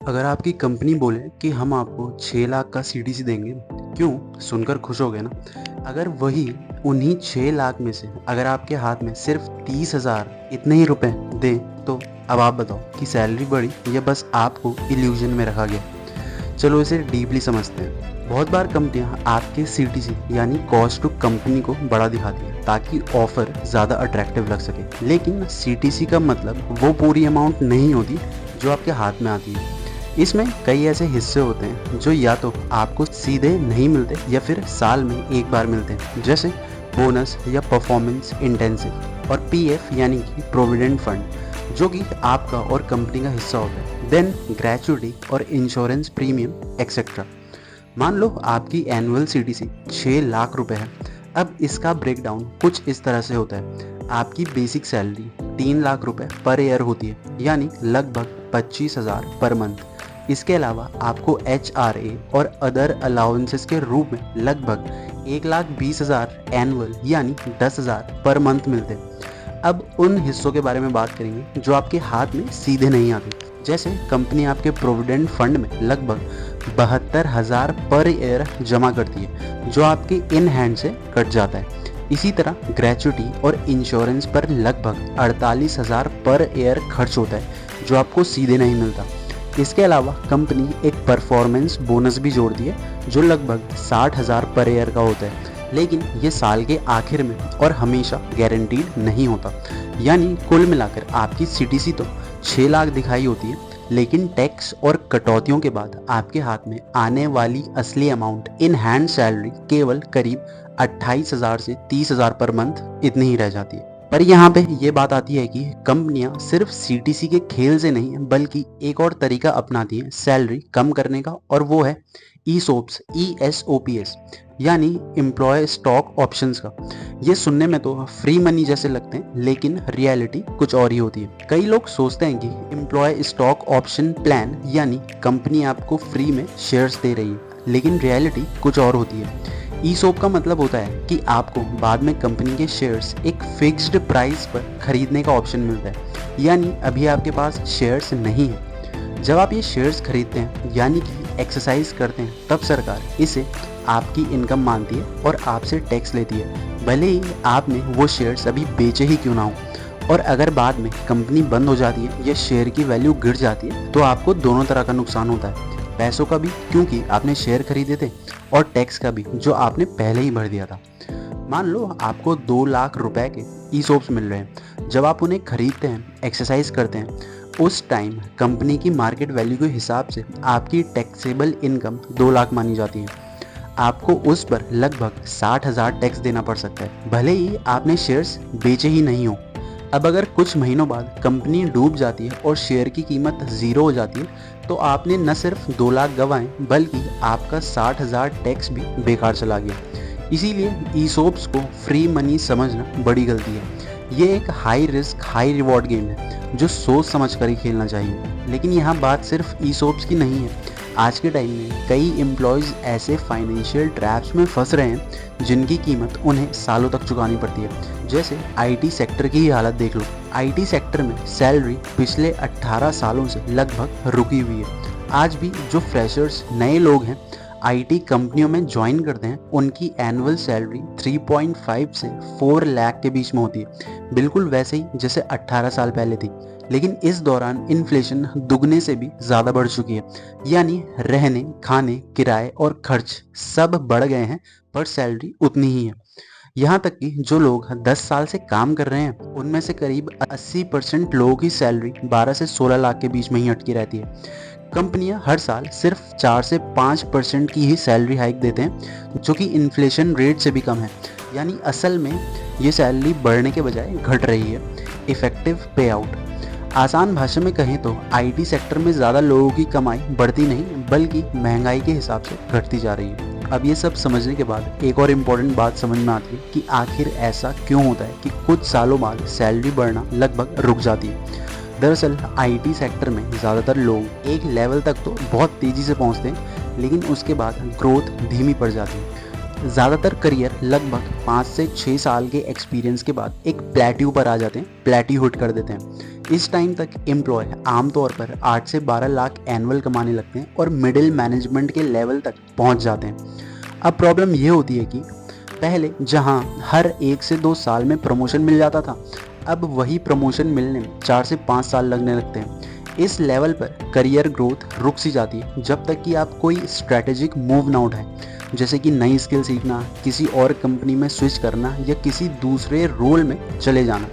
अगर आपकी कंपनी बोले कि हम आपको 6 लाख का सीटीसी देंगे, क्यों? सुनकर खुश हो गए ना? अगर वही उन्हीं 6 लाख में से अगर आपके हाथ में सिर्फ 30,000 इतने ही रुपए दें, तो अब आप बताओ कि सैलरी बढ़ी या बस आपको इल्यूजन में रखा गया? चलो इसे डीपली समझते हैं। बहुत बार कंपनियां आपके सीटीसी यानी कॉस्ट टू कंपनी को बड़ा दिखाती है ताकि ऑफर ज़्यादा अट्रैक्टिव लग सके, लेकिन सीटीसी का मतलब वो पूरी अमाउंट नहीं होती जो आपके हाथ में आती है। इसमें कई ऐसे हिस्से होते हैं जो या तो आपको सीधे नहीं मिलते या फिर साल में एक बार मिलते हैं, जैसे बोनस या परफॉर्मेंस इंटेंसिव, और पीएफ यानी कि प्रोविडेंट फंड जो कि आपका और कंपनी का हिस्सा होता है, देन ग्रेचुइटी और इंश्योरेंस प्रीमियम एक्सेट्रा। मान लो आपकी एनुअल सीटीसी 6 लाख रुपए है। अब इसका ब्रेकडाउन कुछ इस तरह से होता है। आपकी बेसिक सैलरी 3 लाख रुपए पर ईयर होती है, यानी लगभग 25,000 पर मंथ। इसके अलावा आपको HRA और अदर अलाउंसेस के रूप में लगभग 1,20,000 एनुअल यानी 10,000 पर मंथ मिलते हैं। अब उन हिस्सों के बारे में बात करेंगे जो आपके हाथ में सीधे नहीं आते, जैसे कंपनी आपके प्रोविडेंट फंड में लगभग 72,000 पर ईयर जमा करती है, जो आपके इन हैंड से कट जाता है। इसी तरह ग्रेचुइटी और इंश्योरेंस पर लगभग 48,000 पर ईयर खर्च होता है, जो आपको सीधे नहीं मिलता। इसके अलावा कंपनी एक परफॉर्मेंस बोनस भी जोड़ती है, जो लगभग 60,000 पर ईयर का होता है, लेकिन ये साल के आखिर में और हमेशा गारंटीड नहीं होता। यानी कुल मिलाकर आपकी सीटीसी तो 6 लाख दिखाई होती है, लेकिन टैक्स और कटौतियों के बाद आपके हाथ में आने वाली असली अमाउंट इन हैंड सैलरी केवल करीब 28,000 से 30,000 पर मंथ इतनी ही रह जाती है। पर यहाँ पे ये बात आती है कि कंपनियां सिर्फ सीटीसी के खेल से नहीं बल्कि एक और तरीका अपनाती हैं सैलरी कम करने का, और वो है ईसोप्स, ESOPs यानी एम्प्लॉय स्टॉक ऑप्शंस का। ये सुनने में तो फ्री मनी जैसे लगते हैं, लेकिन रियलिटी कुछ और ही होती है। कई लोग सोचते हैं कि एम्प्लॉय स्टॉक ऑप्शन प्लान यानी कंपनी आपको फ्री में शेयर्स दे रही है, लेकिन रियलिटी कुछ और होती है। ईसोप का मतलब होता है कि आपको बाद में कंपनी के शेयर्स एक फिक्स्ड प्राइस पर खरीदने का ऑप्शन मिलता है। यानी अभी आपके पास शेयर्स नहीं है। जब आप ये शेयर्स खरीदते हैं यानी कि एक्सरसाइज करते हैं, तब सरकार इसे आपकी इनकम मानती है और आपसे टैक्स लेती है, भले ही आपने वो शेयर्स अभी बेचे ही क्यों ना हो। और अगर बाद में कंपनी बंद हो जाती है या शेयर की वैल्यू गिर जाती है, तो आपको दोनों तरह का नुकसान होता है। पैसों का भी, क्योंकि आपने शेयर खरीदे थे, और टैक्स का भी, जो आपने पहले ही भर दिया था। मान लो आपको 2 लाख रुपए के ईसोप्स मिल रहे हैं। जब आप उन्हें खरीदते हैं, एक्सरसाइज करते हैं, उस टाइम कंपनी की मार्केट वैल्यू के हिसाब से आपकी टैक्सेबल इनकम 2 लाख मानी जाती है। आपको उस पर लगभग 60,000 टैक्स देना पड़ सकता है, भले ही आपने शेयर्स बेचे ही नहीं हो। अब अगर कुछ महीनों बाद कंपनी डूब जाती है और शेयर की कीमत ज़ीरो हो जाती है, तो आपने न सिर्फ 2 लाख गंवाए, बल्कि आपका 60,000 टैक्स भी बेकार चला गया। इसीलिए ईसोप्स को फ्री मनी समझना बड़ी गलती है। ये एक high risk high reward game है जो सोच समझ कर ही खेलना चाहिए। लेकिन यहाँ बात सिर्फ ईसोप्स की नहीं है। आज के टाइम में कई एम्प्लॉयज़ ऐसे फाइनेंशियल ट्रैप्स में फंस रहे हैं जिनकी कीमत उन्हें सालों तक चुकानी पड़ती है। जैसे आईटी सेक्टर की ही हालत देख लो। आईटी सेक्टर में सैलरी पिछले 18 सालों से लगभग रुकी हुई है। आज भी जो फ्रेशर्स नए लोग हैं आईटी कंपनियों में ज्वाइन करते हैं, उनकी एनुअल सैलरी 3.5 से 4 लाख के बीच में होती है, बिल्कुल वैसे ही जैसे 18 साल पहले थी। लेकिन इस दौरान इन्फ्लेशन दुगने से भी ज़्यादा बढ़ चुकी है। यानी रहने, खाने, किराए और खर्च सब बढ़ गए हैं, पर सैलरी उतनी ही है। यहाँ तक कि जो लोग 10 साल से काम कर रहे हैं, उनमें से करीब 80% लोगों की सैलरी 12 से 16 लाख के बीच में ही अटकी रहती है। कंपनियां हर साल सिर्फ 4 से 5% की ही सैलरी हाइक देते हैं, जो कि इन्फ्लेशन रेट से भी कम है। यानी असल में ये सैलरी बढ़ने के बजाय घट रही है। इफेक्टिव पे आउट, आसान भाषा में कहें तो आईटी सेक्टर में ज़्यादा लोगों की कमाई बढ़ती नहीं, बल्कि महंगाई के हिसाब से घटती जा रही है। अब ये सब समझने के बाद एक और इम्पोर्टेंट बात समझ में आती है कि आखिर ऐसा क्यों होता है कि कुछ सालों बाद सैलरी बढ़ना लगभग रुक जाती है। दरअसल आईटी सेक्टर में ज़्यादातर लोग एक लेवल तक तो बहुत तेज़ी से पहुंचते हैं, लेकिन उसके बाद ग्रोथ धीमी पड़ जाती है। ज़्यादातर करियर लगभग 5 से 6 साल के एक्सपीरियंस के बाद एक प्लेट्यू पर आ जाते हैं, प्लेट्यू हिट कर देते हैं। इस टाइम तक एम्प्लॉय आमतौर पर 8 से 12 लाख एनुअल कमाने लगते हैं और मिडिल मैनेजमेंट के लेवल तक पहुंच जाते हैं। अब प्रॉब्लम ये होती है कि पहले जहां हर 1 से 2 साल में प्रमोशन मिल जाता था, अब वही प्रमोशन मिलने में 4 से 5 साल लगने लगते हैं। इस लेवल पर करियर ग्रोथ रुक सी जाती है जब तक कि आप कोई स्ट्रैटेजिक मूव ना उठाएं, जैसे कि नई स्किल सीखना, किसी और कंपनी में स्विच करना या किसी दूसरे रोल में चले जाना।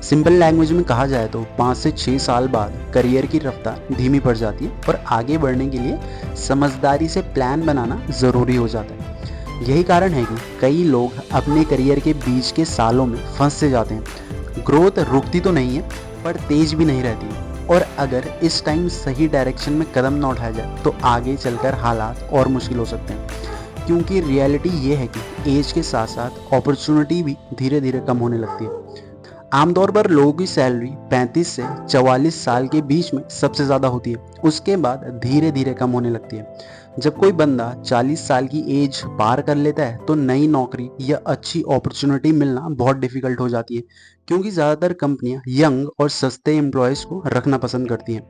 सिंपल लैंग्वेज में कहा जाए तो 5 से 6 साल बाद करियर की रफ्तार धीमी पड़ जाती है और आगे बढ़ने के लिए समझदारी से प्लान बनाना ज़रूरी हो जाता है। यही कारण है कि कई लोग अपने करियर के बीच के सालों में फंस से जाते हैं। ग्रोथ रुकती तो नहीं है पर तेज भी नहीं रहती है, और अगर इस टाइम सही डायरेक्शन में कदम ना उठाया जाए तो आगे चलकर हालात और मुश्किल हो सकते हैं, क्योंकि रियलिटी ये है कि एज के साथ साथ अपॉर्चुनिटी भी धीरे धीरे कम होने लगती है। आमतौर पर लोगों की सैलरी 35 से 44 साल के बीच में सबसे ज़्यादा होती है, उसके बाद धीरे धीरे कम होने लगती है। जब कोई बंदा 40 साल की एज पार कर लेता है तो नई नौकरी या अच्छी अपॉर्चुनिटी मिलना बहुत डिफिकल्ट हो जाती है, क्योंकि ज़्यादातर कंपनियां यंग और सस्ते एम्प्लॉयज़ को रखना पसंद करती हैं।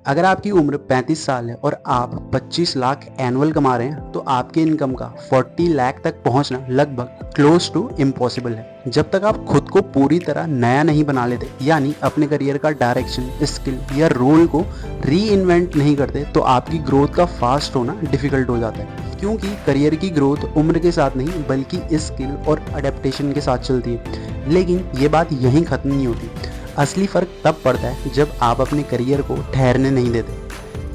अगर आपकी उम्र 35 साल है और आप 25 लाख एनुअल कमा रहे हैं तो आपके इनकम का 40 लाख तक पहुंचना लगभग क्लोज टू इम्पॉसिबल है। जब तक आप खुद को पूरी तरह नया नहीं बना लेते, यानी अपने करियर का डायरेक्शन, स्किल या रोल को री इन्वेंट नहीं करते, तो आपकी ग्रोथ का फास्ट होना डिफिकल्ट हो जाता है। क्योंकि करियर की ग्रोथ उम्र के साथ नहीं बल्कि स्किल और अडेप्टेशन के साथ चलती है। लेकिन ये बात यहीं खत्म नहीं होती। असली फ़र्क तब पड़ता है जब आप अपने करियर को ठहरने नहीं देते।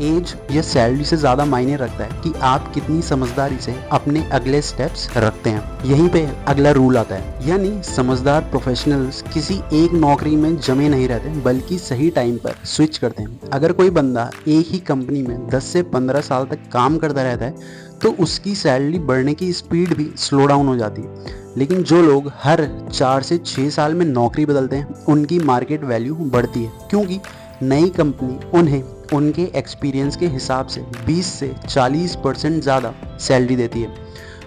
एज या सैलरी से ज़्यादा मायने रखता है कि आप कितनी समझदारी से अपने अगले स्टेप्स रखते हैं। यहीं पे अगला रूल आता है, यानी समझदार प्रोफेशनल्स किसी एक नौकरी में जमे नहीं रहते बल्कि सही टाइम पर स्विच करते हैं। अगर कोई बंदा एक ही कंपनी में 10 से 15 साल तक काम करता रहता है तो उसकी सैलरी बढ़ने की स्पीड भी स्लो डाउन हो जाती है। लेकिन जो लोग हर 4 से 6 साल में नौकरी बदलते हैं उनकी मार्केट वैल्यू बढ़ती है, क्योंकि नई कंपनी उन्हें उनके एक्सपीरियंस के हिसाब से 20 से 40% ज़्यादा सैलरी देती है।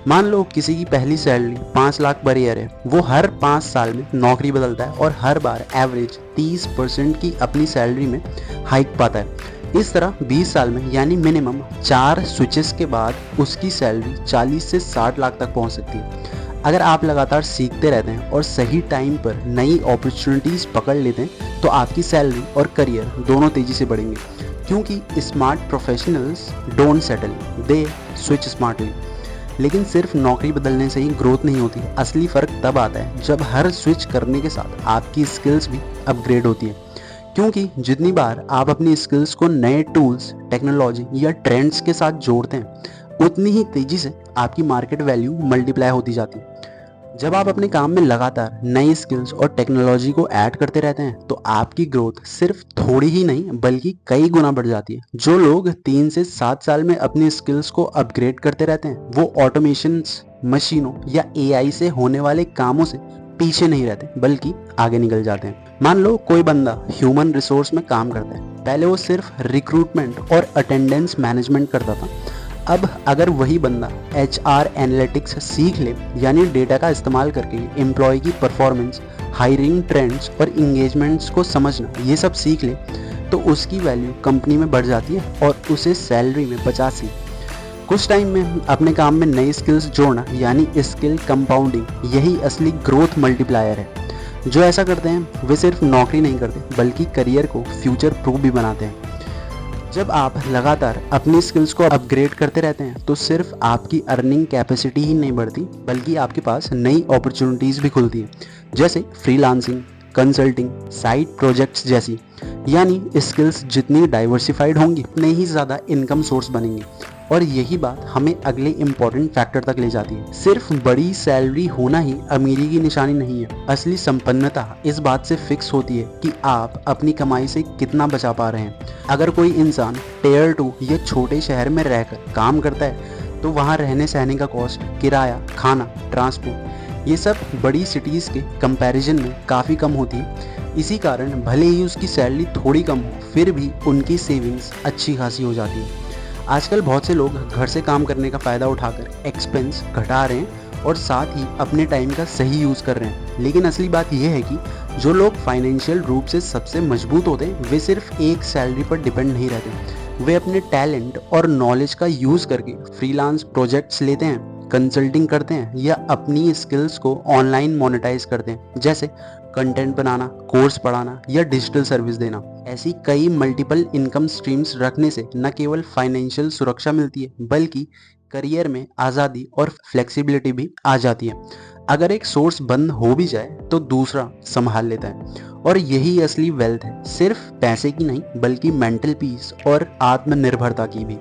मान लो किसी की पहली सैलरी 5 लाख पर ईयर है, वो हर 5 साल में नौकरी बदलता है और हर बार एवरेज 30% की अपनी सैलरी में हाइक पाता है। इस तरह 20 साल में यानी मिनिमम 4 स्विचेस के बाद उसकी सैलरी 40 से 60 लाख तक पहुंच सकती है। अगर आप लगातार सीखते रहते हैं और सही टाइम पर नई अपॉर्चुनिटीज़ पकड़ लेते हैं तो आपकी सैलरी और करियर दोनों तेज़ी से बढ़ेंगे, क्योंकि smart professionals don't settle, they switch smartly. लेकिन सिर्फ नौकरी बदलने से ही ग्रोथ नहीं होती। असली फ़र्क तब आता है जब हर स्विच करने के साथ आपकी स्किल्स भी अपग्रेड होती है, क्योंकि जितनी बार आप अपनी स्किल्स को नए टूल्स, टेक्नोलॉजी या ट्रेंड्स के साथ जोड़ते हैं उतनी ही तेज़ी से आपकी मार्केट वैल्यू मल्टीप्लाई होती जाती है। जब आप अपने काम में लगातार नई स्किल्स और टेक्नोलॉजी को ऐड करते रहते हैं तो आपकी ग्रोथ सिर्फ थोड़ी ही नहीं बल्कि कई गुना बढ़ जाती है। जो लोग 3 से 7 साल में अपनी स्किल्स को अपग्रेड करते रहते हैं वो ऑटोमेशंस, मशीनों या एआई से होने वाले कामों से पीछे नहीं रहते बल्कि आगे निकल जाते हैं। मान लो कोई बंदा ह्यूमन रिसोर्स में काम करता है, पहले वो सिर्फ रिक्रूटमेंट और अटेंडेंस मैनेजमेंट करता था। अब अगर वही बंदा HR एनालिटिक्स सीख ले, यानी डेटा का इस्तेमाल करके एम्प्लॉय की परफॉर्मेंस, हायरिंग ट्रेंड्स और इंगेजमेंट्स को समझना, ये सब सीख ले, तो उसकी वैल्यू कंपनी में बढ़ जाती है और उसे सैलरी में 85। कुछ टाइम में अपने काम में नई स्किल्स जोड़ना यानी स्किल कंपाउंडिंग, यही असली ग्रोथ मल्टीप्लायर है। जो ऐसा करते हैं वे सिर्फ नौकरी नहीं करते बल्कि करियर को फ्यूचर प्रूफ भी बनाते हैं। जब आप लगातार अपनी स्किल्स को अपग्रेड करते रहते हैं तो सिर्फ आपकी अर्निंग कैपेसिटी ही नहीं बढ़ती बल्कि आपके पास नई अपॉर्चुनिटीज़ भी खुलती है, जैसे फ्रीलांसिंग, कंसल्टिंग, साइड प्रोजेक्ट्स जैसी। यानी स्किल्स जितनी डाइवर्सिफाइड होंगी उतने ही ज़्यादा इनकम सोर्स बनेंगे। और यही बात हमें अगले इम्पॉर्टेंट फैक्टर तक ले जाती है। सिर्फ बड़ी सैलरी होना ही अमीरी की निशानी नहीं है। असली संपन्नता इस बात से फिक्स होती है कि आप अपनी कमाई से कितना बचा पा रहे हैं। अगर कोई इंसान Tier 2 या छोटे शहर में रहकर काम करता है तो वहाँ रहने सहने का कॉस्ट, किराया, खाना, ट्रांसपोर्ट, ये सब बड़ी सिटीज़ के कंपैरिजन में काफ़ी कम होती है। इसी कारण भले ही उसकी सैलरी थोड़ी कम हो फिर भी उनकी सेविंग्स अच्छी खासी हो जाती है। आजकल बहुत से लोग घर से काम करने का फ़ायदा उठाकर एक्सपेंस घटा रहे हैं और साथ ही अपने टाइम का सही यूज़ कर रहे हैं। लेकिन असली बात यह है कि जो लोग फाइनेंशियल रूप से सबसे मजबूत होते हैं वे सिर्फ एक सैलरी पर डिपेंड नहीं रहते। वे अपने टैलेंट और नॉलेज का यूज़ करके फ्रीलांस प्रोजेक्ट्स लेते हैं, कंसल्टिंग करते हैं या अपनी स्किल्स को ऑनलाइन मोनेटाइज करते हैं, जैसे कंटेंट बनाना, कोर्स पढ़ाना या डिजिटल सर्विस देना। ऐसी कई मल्टीपल इनकम स्ट्रीम्स रखने से न केवल फाइनेंशियल सुरक्षा मिलती है बल्कि करियर में आज़ादी और फ्लेक्सिबिलिटी भी आ जाती है। अगर एक सोर्स बंद हो भी जाए तो दूसरा संभाल लेता है, और यही असली वेल्थ है, सिर्फ पैसे की नहीं बल्कि मेंटल पीस और आत्मनिर्भरता की भी।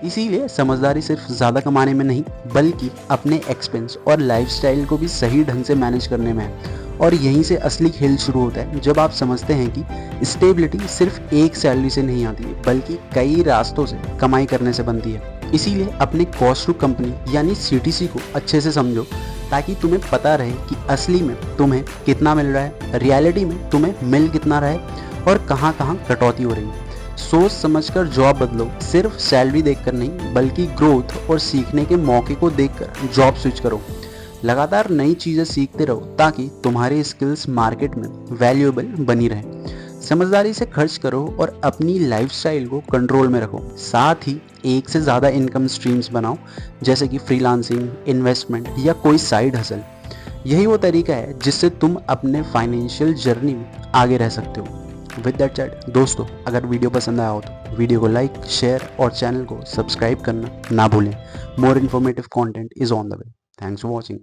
इसीलिए समझदारी सिर्फ ज़्यादा कमाने में नहीं बल्कि अपने एक्सपेंस और लाइफस्टाइल को भी सही ढंग से मैनेज करने में है। और यहीं से असली खेल शुरू होता है, जब आप समझते हैं कि स्टेबिलिटी सिर्फ एक सैलरी से नहीं आती है बल्कि कई रास्तों से कमाई करने से बनती है। इसीलिए अपने कॉस्ट टू कंपनी यानी CTC को अच्छे से समझो, ताकि तुम्हें पता रहे कि असली में तुम्हें कितना मिल रहा है, रियलिटी में तुम्हें मिल कितना रहा है और कहाँ कहाँ कटौती हो रही है। सोच समझकर जॉब बदलो, सिर्फ सैलरी देखकर नहीं बल्कि ग्रोथ और सीखने के मौके को देखकर जॉब स्विच करो। लगातार नई चीज़ें सीखते रहो ताकि तुम्हारी स्किल्स मार्केट में वैल्यूएबल बनी रहे। समझदारी से खर्च करो और अपनी लाइफस्टाइल को कंट्रोल में रखो। साथ ही एक से ज़्यादा इनकम स्ट्रीम्स बनाओ, जैसे कि फ्रीलांसिंग, इन्वेस्टमेंट या कोई साइड हसल। यही वो तरीका है जिससे तुम अपने फाइनेंशियल जर्नी में आगे रह सकते हो। विद दैट सेड दोस्तों, अगर वीडियो पसंद आया हो तो वीडियो को लाइक, शेयर और चैनल को सब्सक्राइब करना ना भूलें। More informative content is on the way. Thanks for watching.